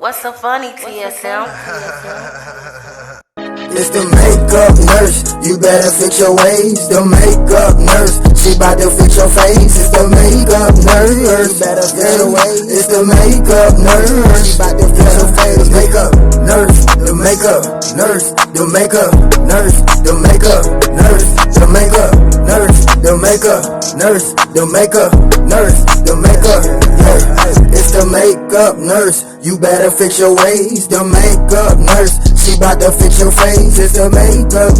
What's so funny, TSM? It's the makeup nurse, you better fix your ways. The makeup nurse, she bout to fix your face. It's the makeup nurse, you better fix your ways. It's the makeup nurse, she bout to fix your face. Makeup nurse, the makeup nurse, the makeup nurse, the makeup nurse, the makeup nurse, the makeup nurse, the makeup nurse, the makeup nurse. It's the makeup nurse, you better fix your ways. The makeup nurse, she bout to fix your face. It's the makeup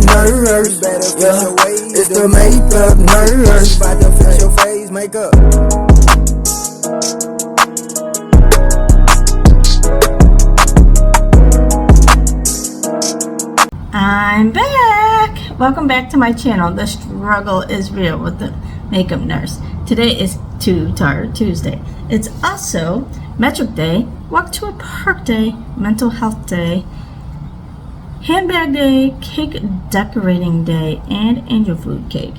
nurse, better fix your ways. It's the makeup nurse, bout to fix your face. Makeup. I'm back! Welcome back to my channel. The struggle is real with the makeup nurse. Today is Tarte Tuesday. It's also Metric Day, Walk to a Park Day, Mental Health Day, Handbag Day, Cake Decorating Day, and Angel Food Cake.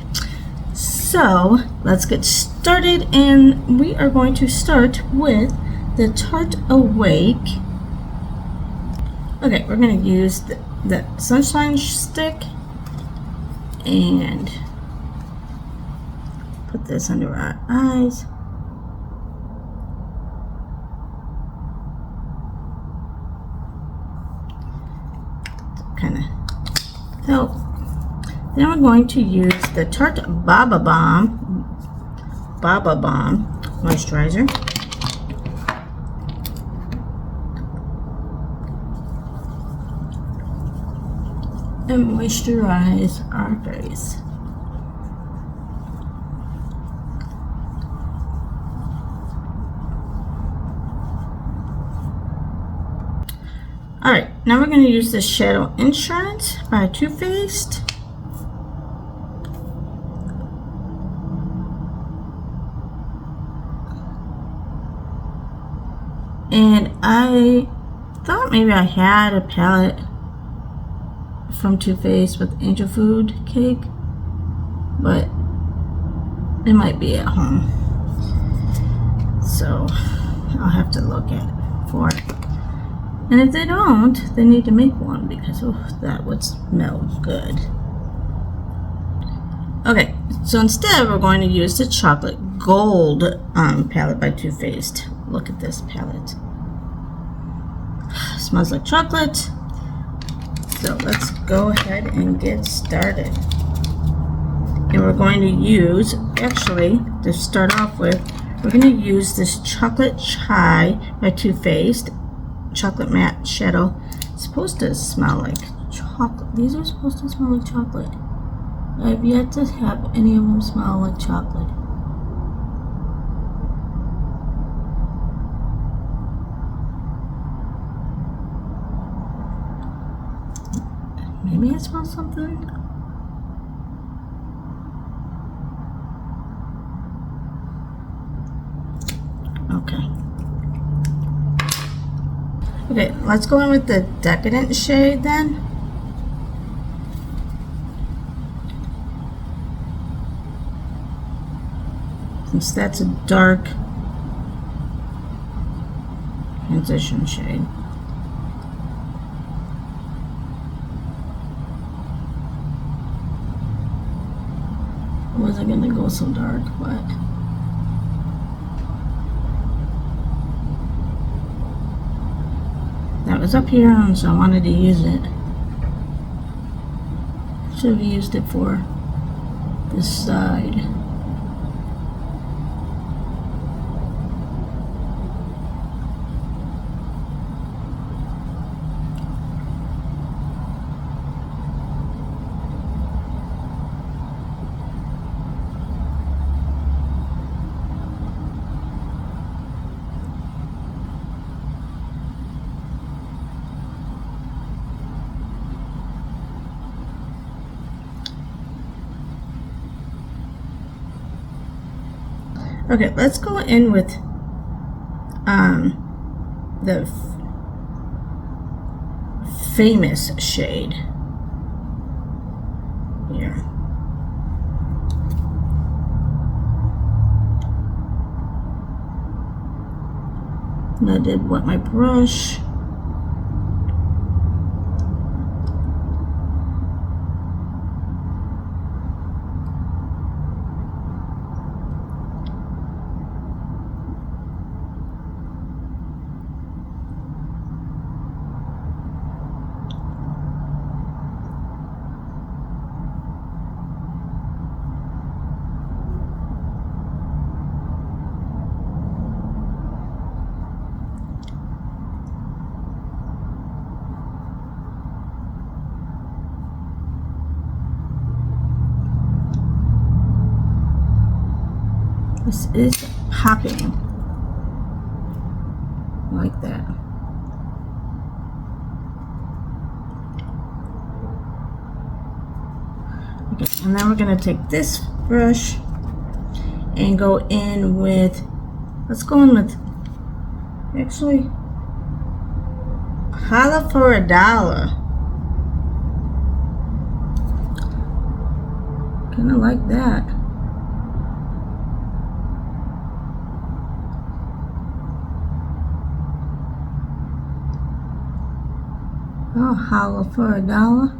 So let's get started, and we are going to start with the Tarte Awake. Okay, we're going to use the sunshine stick and put this under our eyes. Kind of help. Then we're going to use the Tarte Baba Balm moisturizer. And moisturize our face. Alright, now we're going to use the Shadow Insurance by Too Faced. And I thought maybe I had a palette from Too Faced with Angel Food Cake, but it might be at home, so I'll have to look at it for it. And if they don't, they need to make one, because that would smell good. Okay, so instead we're going to use the Chocolate Gold palette by Too Faced. Look at this palette. Smells like chocolate. So let's go ahead and get started. And we're going to use, actually, to start off with, we're going to use this Chocolate Chai by Too Faced chocolate matte shadow. It's supposed to smell like chocolate. These are supposed to smell like chocolate. I've yet to have any of them smell like chocolate. Maybe I smell something. Okay. Okay, let's go in with the Decadent shade then. Since that's a dark transition shade. I wasn't gonna go so dark, but that was up here, and so I wanted to use it. Should have used it for this side. Okay, let's go in with the famous shade here. And I did wet my brush. This is popping like that. Okay, and then we're going to take this brush and go in with, let's go in with, actually, Holla for $1. Kind of like that. Oh, holla for $1.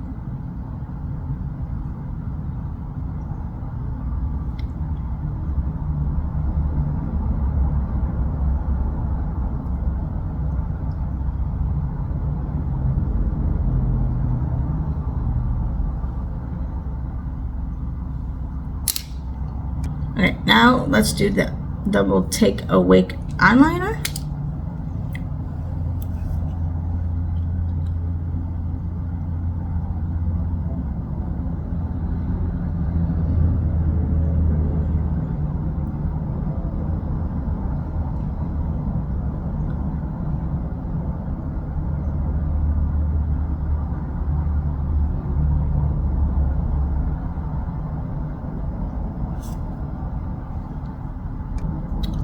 Alright, now let's do the double take awake eyeliner.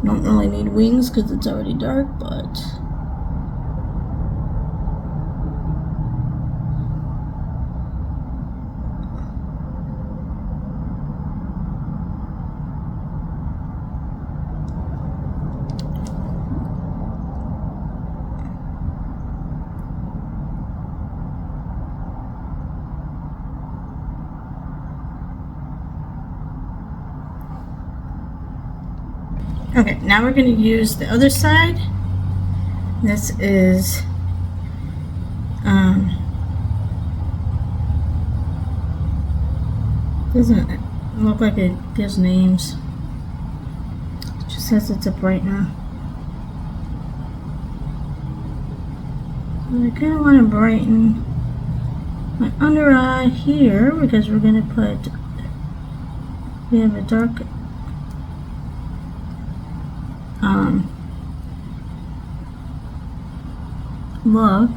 Don't really need wings because it's already dark, but okay, now we're going to use the other side. This is doesn't look like it gives names. It just says it's a brightener. I kind of want to brighten my under eye here because we're going to put, we have a dark look.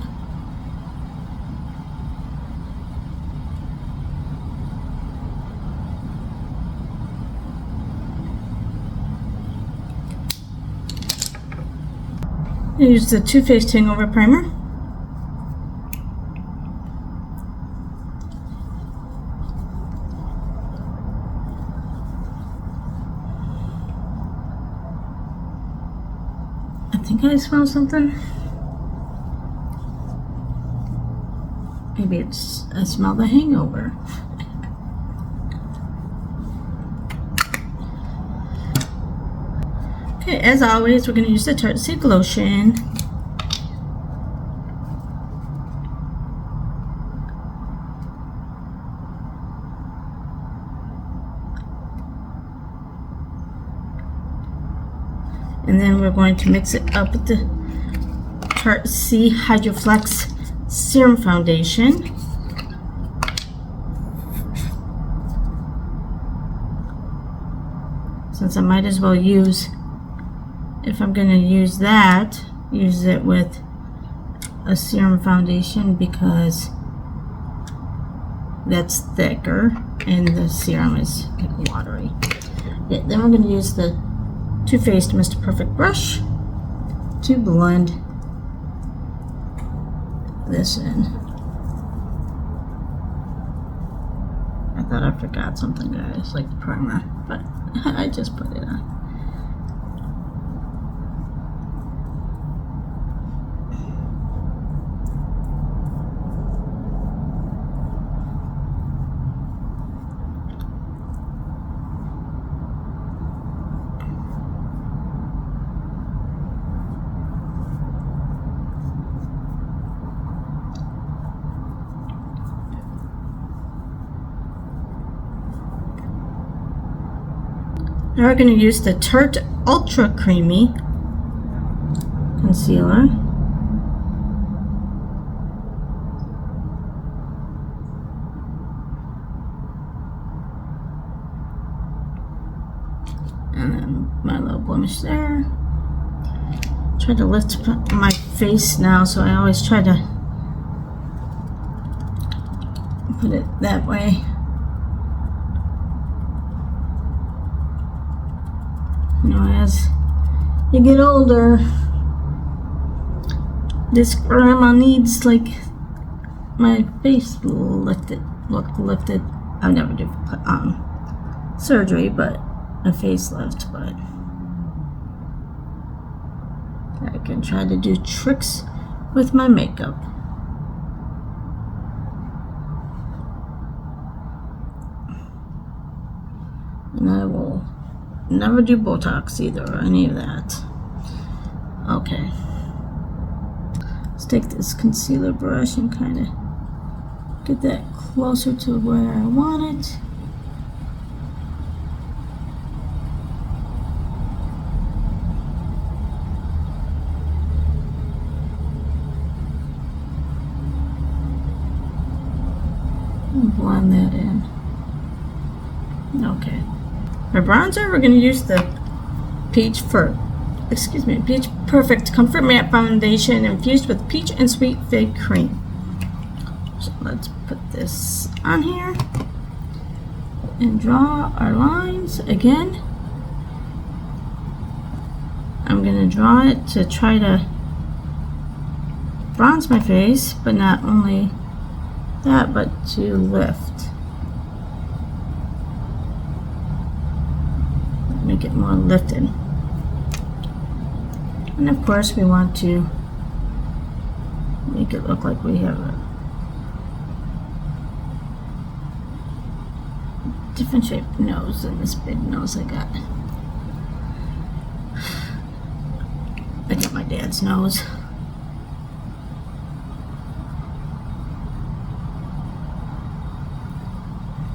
Use the Too Faced Hangover Primer. I think I smell something. Maybe it's, I smell the hangover. Okay, as always, we're going to use the Tarte Tuesday lotion. And then we're going to mix it up with the Tarte C Hydroflex Serum Foundation. Since I might as well use, if I'm going to use that, use it with a serum foundation because that's thicker and the serum is watery. Yeah, then we're going to use the Too Faced Mr. Perfect brush to blend this in. I thought I forgot something, guys, like the primer, but I just put it on. Now we're going to use the Tarte Ultra Creamy Concealer. And then almost there. Try to lift my face now, so I always try to put it that way. You know, as you get older, this grandma needs like my face lifted, look lifted. I never do surgery, but a facelift. But I can try to do tricks with my makeup. And I will never do Botox either, or any of that. Okay. Let's take this concealer brush and kind of get that closer to where I want it. And blend that in. Okay. For bronzer, we're going to use the Peach Perfect Comfort Matte Foundation infused with peach and sweet fig cream. So let's put this on here and draw our lines again. I'm going to draw it to try to bronze my face, but not only that, but to lift. Make it more lifted. And of course we want to make it look like we have a different shaped nose than this big nose I got. I got my dad's nose.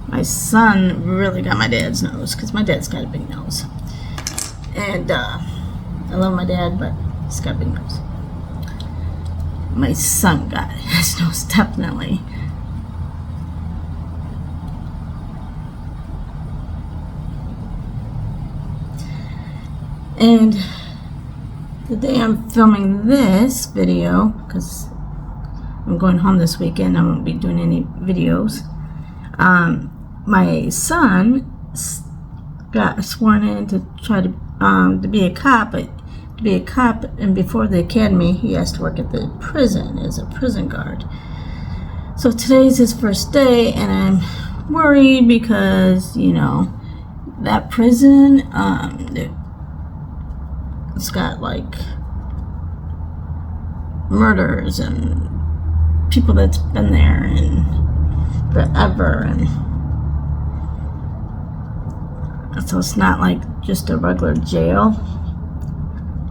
My son really got my dad's nose because my dad's got a big nose. And I love my dad, but he's got a big nose. My son got his nose, definitely. And the day I'm filming this video, because I'm going home this weekend, I won't be doing any videos. My son got sworn in to try to be a cop, but to be a cop, and before the academy, he has to work at the prison as a prison guard. So today's his first day, and I'm worried because, you know, that prison, it's got like murders and people that's been there and forever, and so it's not like just a regular jail.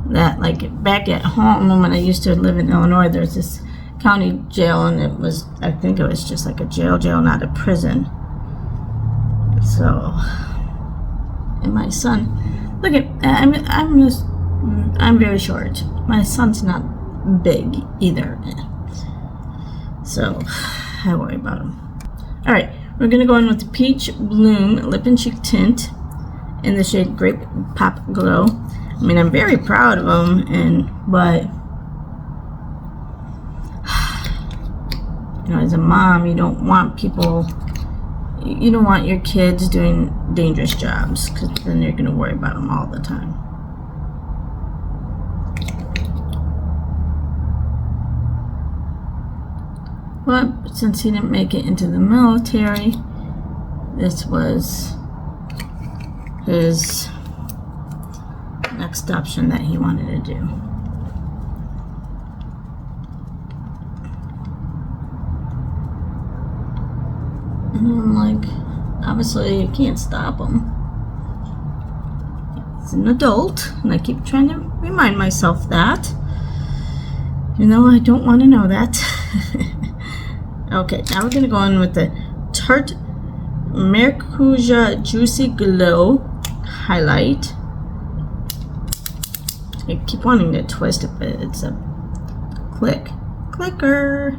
That, like, back at home when I used to live in Illinois, there's this county jail, and it was, I think it was just like a jail, not a prison. So, and my son, look at, I'm very short. My son's not big either. So, I worry about him. Alright, we're going to go in with the Peach Bloom Lip and Cheek Tint in the shade Grape Pop Glow. I mean, I'm very proud of them, but you know, as a mom, you don't want your kids doing dangerous jobs, because then you're going to worry about them all the time. But since he didn't make it into the military, this was his next option that he wanted to do. And I'm like, obviously you can't stop him. He's an adult, and I keep trying to remind myself that, even though I don't want to know that. Okay, now we're going to go in with the Tarte Maracuja Juicy Glow highlight. I keep wanting to twist it, but it's a clicker.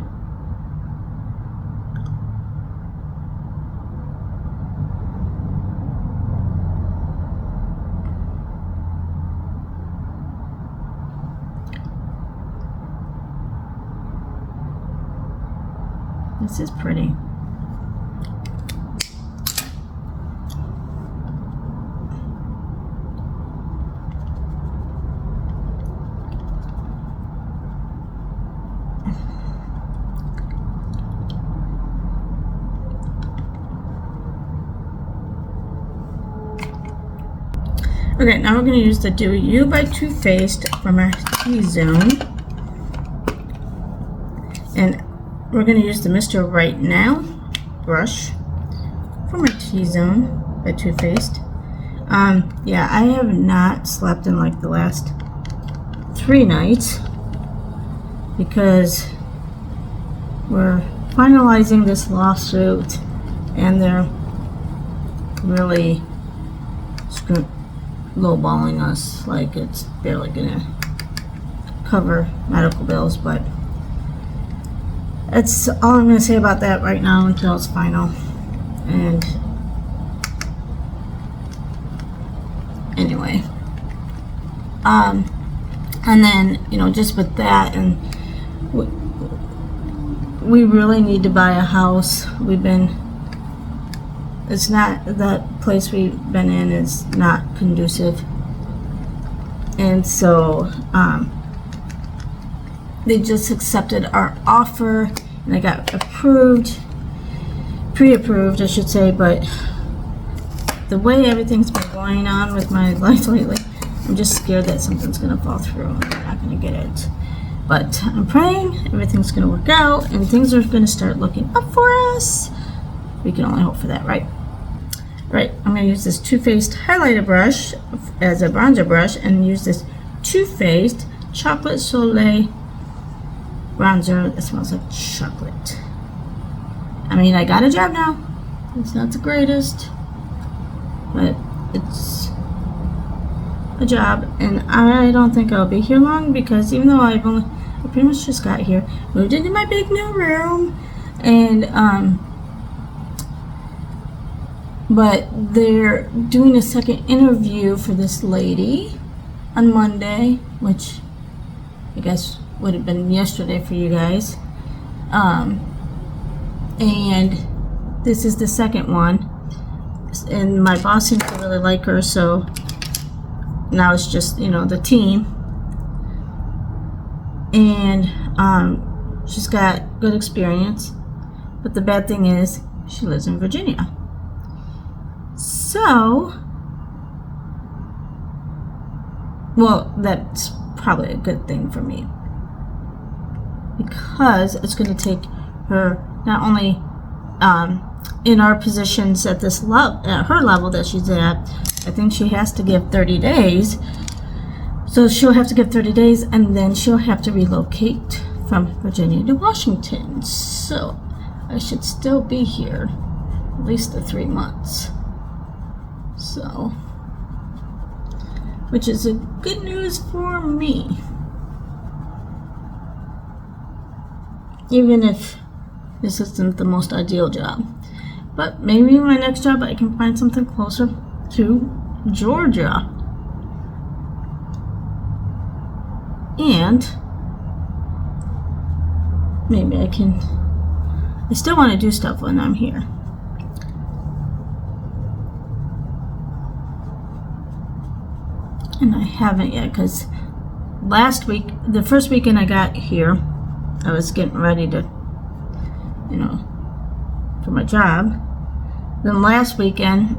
This is pretty. Okay, now we're going to use the Do You by Too Faced from our T-Zone. And we're going to use the Mr. Right Now brush from our T-Zone by Too Faced. Yeah, I have not slept in like the last 3 nights because we're finalizing this lawsuit and they're really lowballing us, like it's barely gonna cover medical bills, but that's all I'm gonna say about that right now until it's final. And anyway, and then, you know, just with that, and we really need to buy a house. It's not, that place we've been in is not conducive. And so, they just accepted our offer and I got pre-approved, I should say, but the way everything's been going on with my life lately, I'm just scared that something's gonna fall through and I'm not gonna get it. But I'm praying everything's gonna work out and things are gonna start looking up for us. We can only hope for that, right? Right, I'm going to use this Too Faced highlighter brush as a bronzer brush and use this Too Faced Chocolate Soleil bronzer that smells like chocolate. I mean, I got a job now. It's not the greatest, but it's a job, and I don't think I'll be here long because even though I pretty much just got here, moved into my big new room, and but they're doing a second interview for this lady on Monday, which I guess would have been yesterday for you guys. And this is the second one. And my boss seems to really like her, so now it's just, you know, the team. And she's got good experience. But the bad thing is, she lives in Virginia. So, well, that's probably a good thing for me because it's going to take her not only in our positions at this level, at her level that she's at. I think she has to give 30 days. So she'll have to give 30 days, and then she'll have to relocate from Virginia to Washington. So I should still be here at least the 3 months. So, which is a good news for me. Even if this isn't the most ideal job. But maybe my next job I can find something closer to Georgia. And maybe I still want to do stuff when I'm here. And I haven't yet because last week, the first weekend I got here, I was getting ready to, you know, for my job. Then last weekend,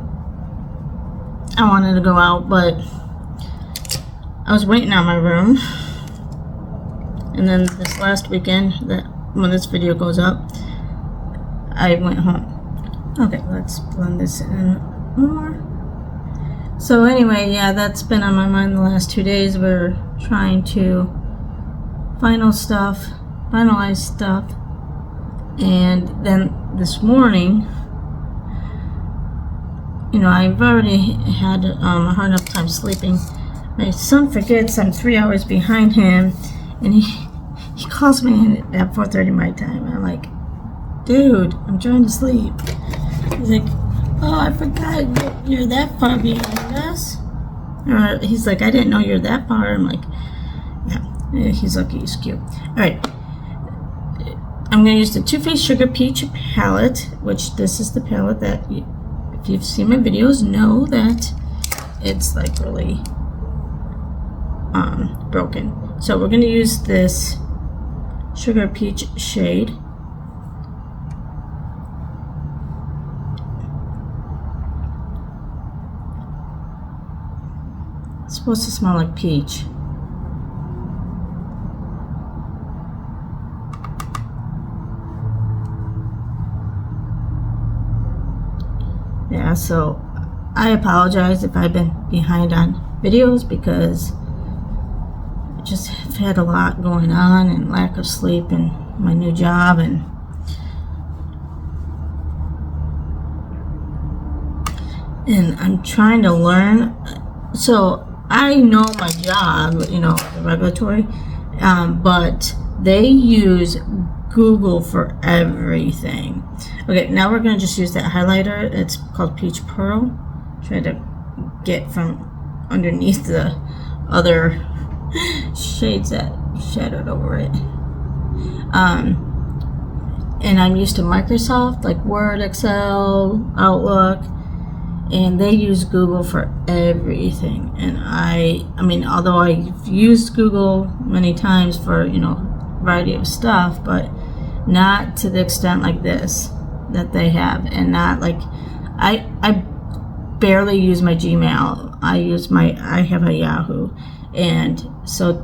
I wanted to go out, but I was waiting on my room. And then this last weekend, when this video goes up, I went home. Okay, let's blend this in more. So anyway, yeah, that's been on my mind the last 2 days. We're trying to finalize stuff. And then this morning, you know, I've already had a hard enough time sleeping. My son forgets I'm 3 hours behind him, and he calls me at 4:30 my time. I'm like, dude, I'm trying to sleep. He's like, oh, I forgot you're that far behind us. Or he's like, I didn't know you're that far. I'm like, yeah, he's lucky, he's cute. All right. I'm going to use the Too Faced Sugar Peach palette, which this is the palette that, if you've seen my videos, know that it's like really broken. So we're going to use this Sugar Peach shade. It's supposed to smell like peach. Yeah, so I apologize if I've been behind on videos because I just have had a lot going on and lack of sleep and my new job, and I'm trying to learn. So I know my job, you know, the regulatory, but they use Google for everything. Okay, now we're going to just use that highlighter. It's called Peach Pearl. Try to get from underneath the other shades that shadowed over it. And I'm used to Microsoft, like Word, Excel, Outlook, and they use Google for everything. And I mean, although I've used Google many times for, you know, a variety of stuff, but not to the extent like this that they have, and not like I barely use my Gmail. I have a Yahoo, and so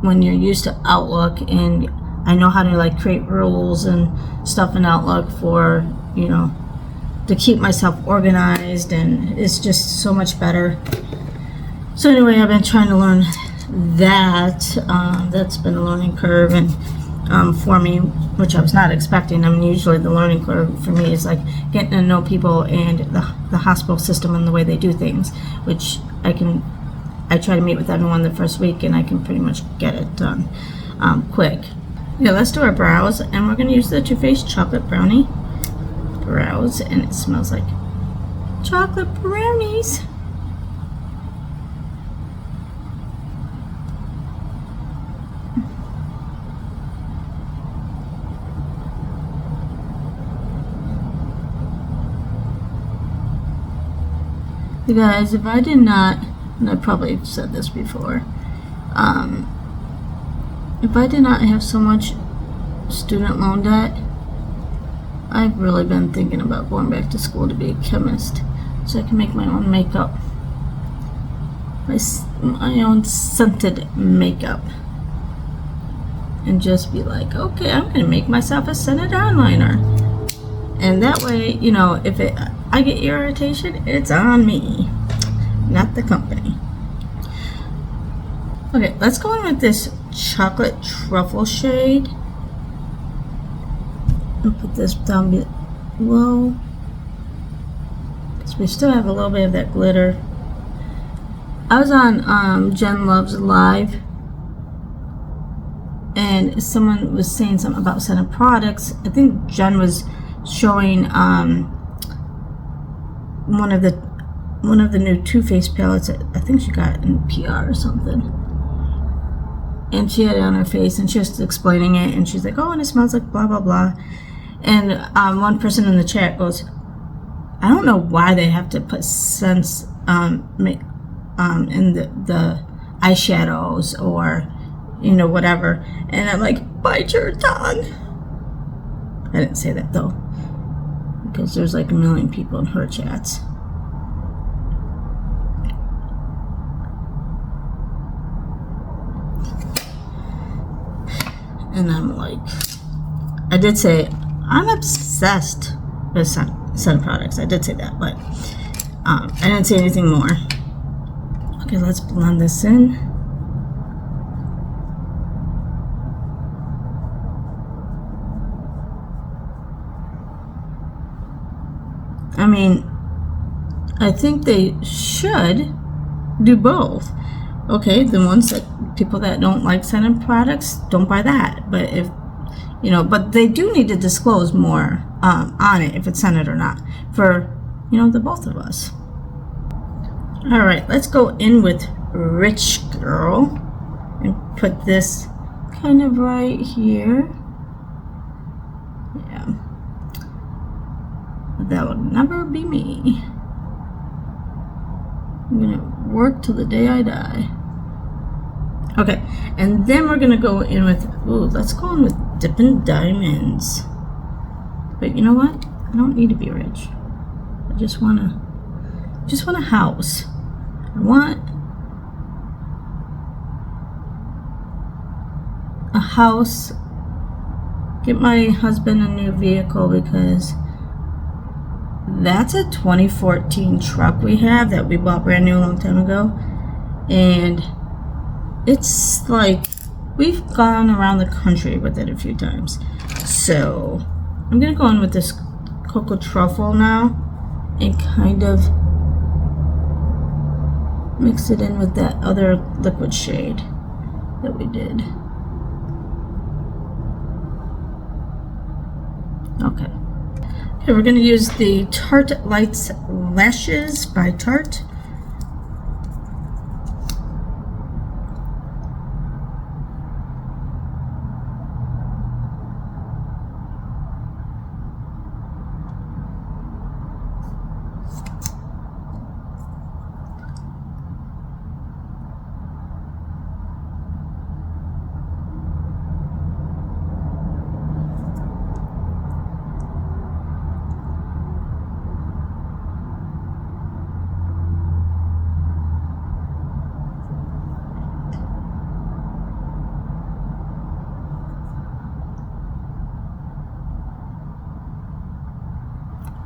when you're used to Outlook, and I know how to like create rules and stuff in Outlook for, you know, to keep myself organized, and it's just so much better. So anyway, I've been trying to learn that. That's been a learning curve, and for me, which I was not expecting. I mean, usually the learning curve for me is like getting to know people and the hospital system and the way they do things, which I try to meet with everyone the first week, and I can pretty much get it done quick. Yeah, let's do our brows, and we're going to use the Too Faced Chocolate Brownie brows, and it smells like chocolate brownies. You guys, if I did not, and I probably said this before, if I did not have so much student loan debt, I've really been thinking about going back to school to be a chemist so I can make my own makeup, my own scented makeup, and just be like, okay, I'm gonna make myself a scented eyeliner, and that way, you know, if I get irritation, it's on me, not the company. Okay, let's go in with this chocolate truffle shade and put this down below, because we still have a little bit of that glitter. I was on Jen Love's Live, and someone was saying something about scented products. I think Jen was showing one of the new Too Faced palettes. I think she got in PR or something, and she had it on her face, and she was explaining it, and she's like, oh, and it smells like blah blah blah. And one person in the chat goes, I don't know why they have to put scents in the eyeshadows, or, you know, whatever. And I'm like, bite your tongue. I didn't say that though, because there's like a million people in her chats. And I'm like, I did say I'm obsessed with scent products. I did say that, but I didn't say anything more. Okay, let's blend this in. I mean, I think they should do both. Okay, the ones that people that don't like scented products, don't buy that. But if, you know, but they do need to disclose more on it, if it's scented or not, for, you know, the both of us. All right, let's go in with Rich Girl and put this kind of right here. That would never be me. I'm gonna work till the day I die. Okay, and then we're gonna go in with, let's go in with Dippin' Diamonds. But you know what? I don't need to be rich. I just want a house. I want a house. Get my husband a new vehicle because that's a 2014 truck we have that we bought brand new a long time ago. And it's like, we've gone around the country with it a few times. So I'm gonna go in with this cocoa truffle now and kind of mix it in with that other liquid shade that we did. Okay, we're going to use the Tarte Lights Lashes by Tarte.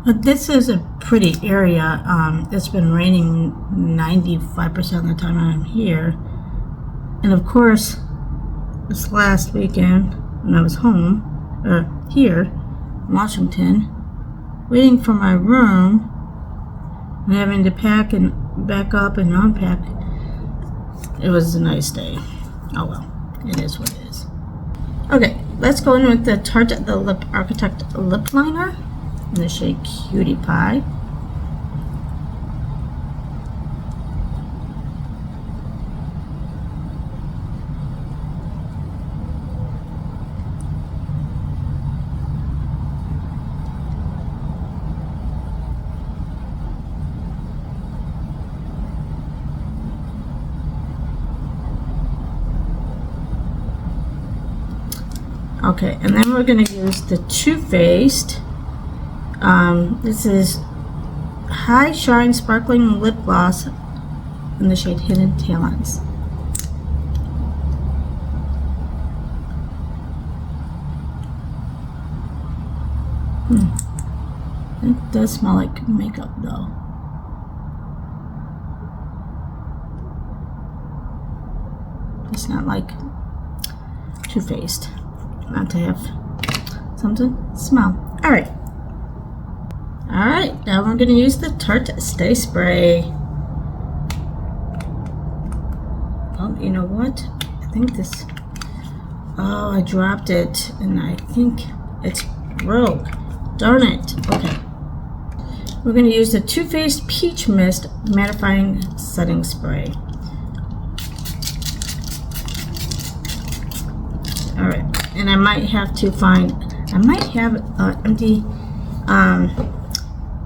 But this is a pretty area. It's been raining 95% of the time I'm here. And of course, this last weekend when I was home, here in Washington, waiting for my room and having to pack and back up and unpack, it was a nice day. Oh well, it is what it is. Okay, let's go in with the Tarte the Lip Architect Lip Liner in the shade Cutie Pie. Okay, and then we're going to use the Too Faced. This is High Shine Sparkling Lip Gloss in the shade Hidden Talents. It does smell like makeup though. It's not like Too Faced. Not to have something smell. Alright, now we're going to use the Tarte Stay Spray. Oh, you know what? I think this, oh, I dropped it and I think it's broke. Darn it. Okay, we're going to use the Too Faced Peach Mist Mattifying Setting Spray. Alright, and I might have to find, I might have an empty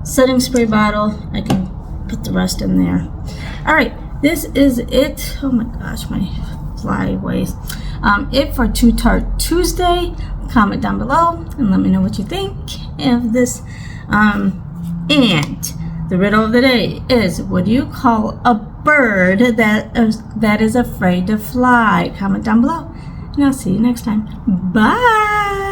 setting spray bottle. I can put the rest in there. Alright, this is it. Oh my gosh, my flyaways. It for Tarte Tuesday. Comment down below and let me know what you think of this. And the riddle of the day is, what do you call a bird that is afraid to fly? Comment down below. And I'll see you next time. Bye!